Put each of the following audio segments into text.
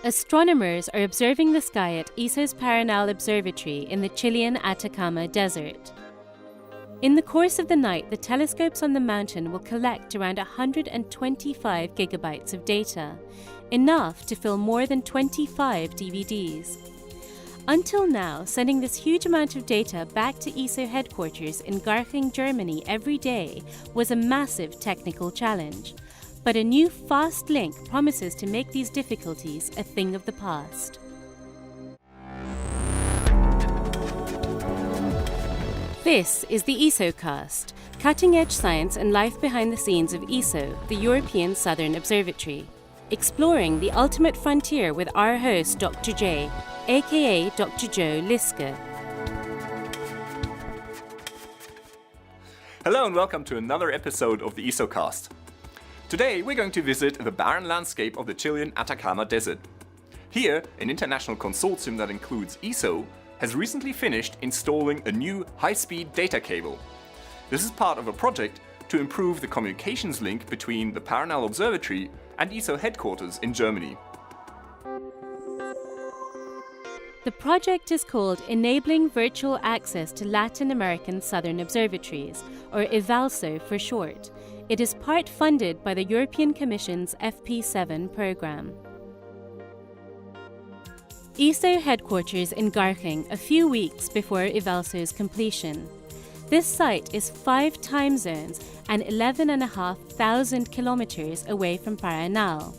Astronomers are observing the sky at ESO's Paranal Observatory in the Chilean Atacama Desert. In the course of the night, the telescopes on the mountain will collect around 125 gigabytes of data, enough to fill more than 25 DVDs. Until now, sending this huge amount of data back to ESO headquarters in Garching, Germany every day was a massive technical challenge. But a new fast link promises to make these difficulties a thing of the past. This is the ESOcast, cutting-edge science and life behind the scenes of ESO, the European Southern Observatory, exploring the ultimate frontier with our host, Dr. J, aka Dr. Joe Liske. Hello and welcome to another episode of the ESOcast. Today we're going to visit the barren landscape of the Chilean Atacama Desert. Here, an international consortium that includes ESO has recently finished installing a new high-speed data cable. This is part of a project to improve the communications link between the Paranal Observatory and ESO headquarters in Germany. The project is called Enabling Virtual Access to Latin American Southern Observatories, or EVALSO for short. It is part funded by the European Commission's FP7 program. ESO headquarters in Garching a few weeks before EVALSO's completion. This site is 5 time zones and 11,500 kilometers away from Paranal.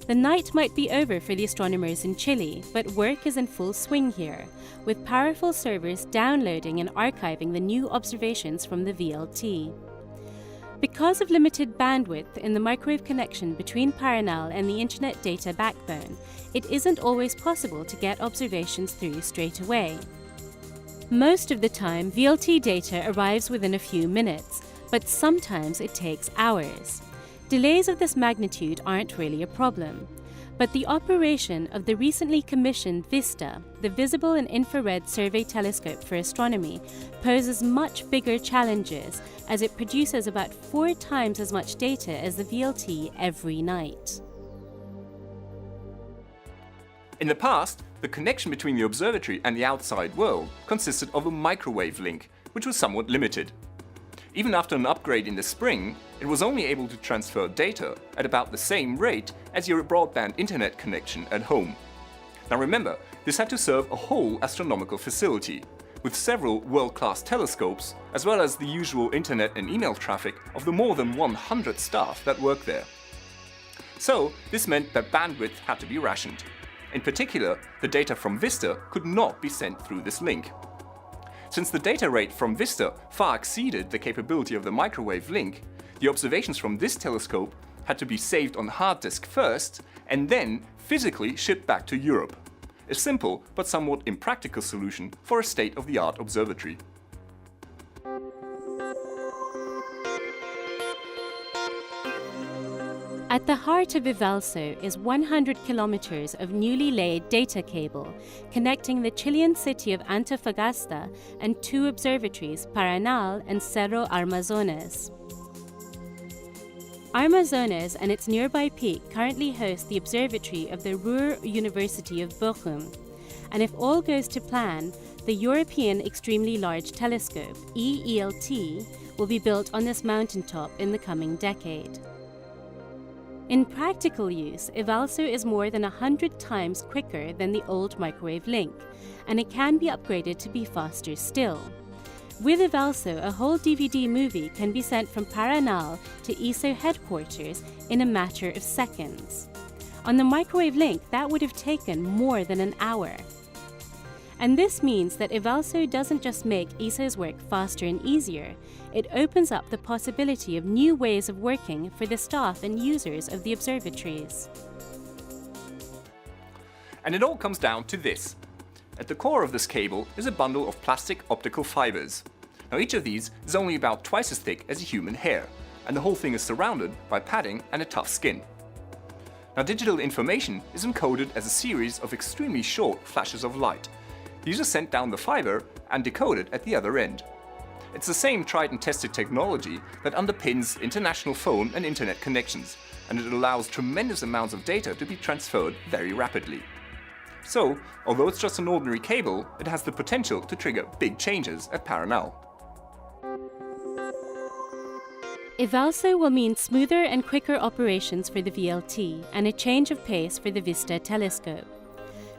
The night might be over for the astronomers in Chile, but work is in full swing here, with powerful servers downloading and archiving the new observations from the VLT. Because of limited bandwidth in the microwave connection between Paranal and the internet data backbone, it isn't always possible to get observations through straight away. Most of the time, VLT data arrives within a few minutes, but sometimes it takes hours. Delays of this magnitude aren't really a problem, but the operation of the recently commissioned VISTA, the Visible and Infrared Survey Telescope for Astronomy, poses much bigger challenges as it produces about 4 times as much data as the VLT every night. In the past, the connection between the observatory and the outside world consisted of a microwave link, which was somewhat limited. Even after an upgrade in the spring, it was only able to transfer data at about the same rate as your broadband internet connection at home. Now remember, this had to serve a whole astronomical facility, with several world-class telescopes, as well as the usual internet and email traffic of the more than 100 staff that work there. So, this meant that bandwidth had to be rationed. In particular, the data from VISTA could not be sent through this link. Since the data rate from VISTA far exceeded the capability of the microwave link, the observations from this telescope had to be saved on hard disk first and then physically shipped back to Europe. A simple but somewhat impractical solution for a state-of-the-art observatory. At the heart of EVALSO is 100 kilometers of newly laid data cable connecting the Chilean city of Antofagasta and 2 observatories, Paranal and Cerro Armazones. Armazones and its nearby peak currently host the observatory of the Ruhr University of Bochum, and if all goes to plan, the European Extremely Large Telescope, EELT, will be built on this mountaintop in the coming decade. In practical use, EVALSO is more than 100 times quicker than the old microwave link, and it can be upgraded to be faster still. With EVALSO, a whole DVD movie can be sent from Paranal to ESO headquarters in a matter of seconds. On the microwave link, that would have taken more than an hour. And this means that EVALSO doesn't just make ESO's work faster and easier, it opens up the possibility of new ways of working for the staff and users of the observatories. And it all comes down to this. At the core of this cable is a bundle of plastic optical fibers. Now each of these is only about twice as thick as a human hair, and the whole thing is surrounded by padding and a tough skin. Now digital information is encoded as a series of extremely short flashes of light. These are sent down the fiber and decoded at the other end. It's the same tried and tested technology that underpins international phone and internet connections, and it allows tremendous amounts of data to be transferred very rapidly. So, although it's just an ordinary cable, it has the potential to trigger big changes at Paranal. Evalso will mean smoother and quicker operations for the VLT and a change of pace for the Vista telescope.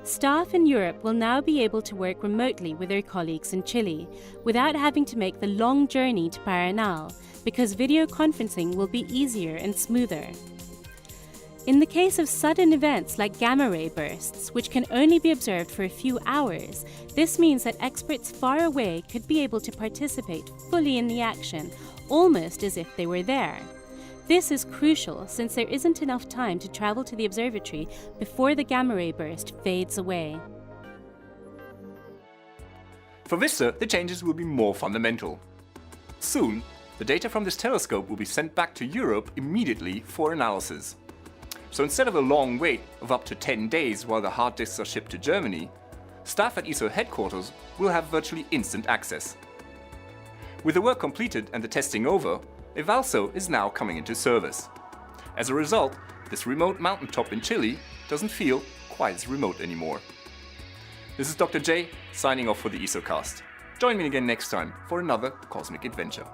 Staff in Europe will now be able to work remotely with their colleagues in Chile without having to make the long journey to Paranal, because video conferencing will be easier and smoother. In the case of sudden events like gamma ray bursts, which can only be observed for a few hours, this means that experts far away could be able to participate fully in the action, almost as if they were there. This is crucial since there isn't enough time to travel to the observatory before the gamma ray burst fades away. For Vista, the changes will be more fundamental. Soon, the data from this telescope will be sent back to Europe immediately for analysis. So instead of a long wait of up to 10 days while the hard disks are shipped to Germany, staff at ESO headquarters will have virtually instant access. With the work completed and the testing over, Evalso is now coming into service. As a result, this remote mountaintop in Chile doesn't feel quite as remote anymore. This is Dr. J, signing off for the ESOcast. Join me again next time for another cosmic adventure.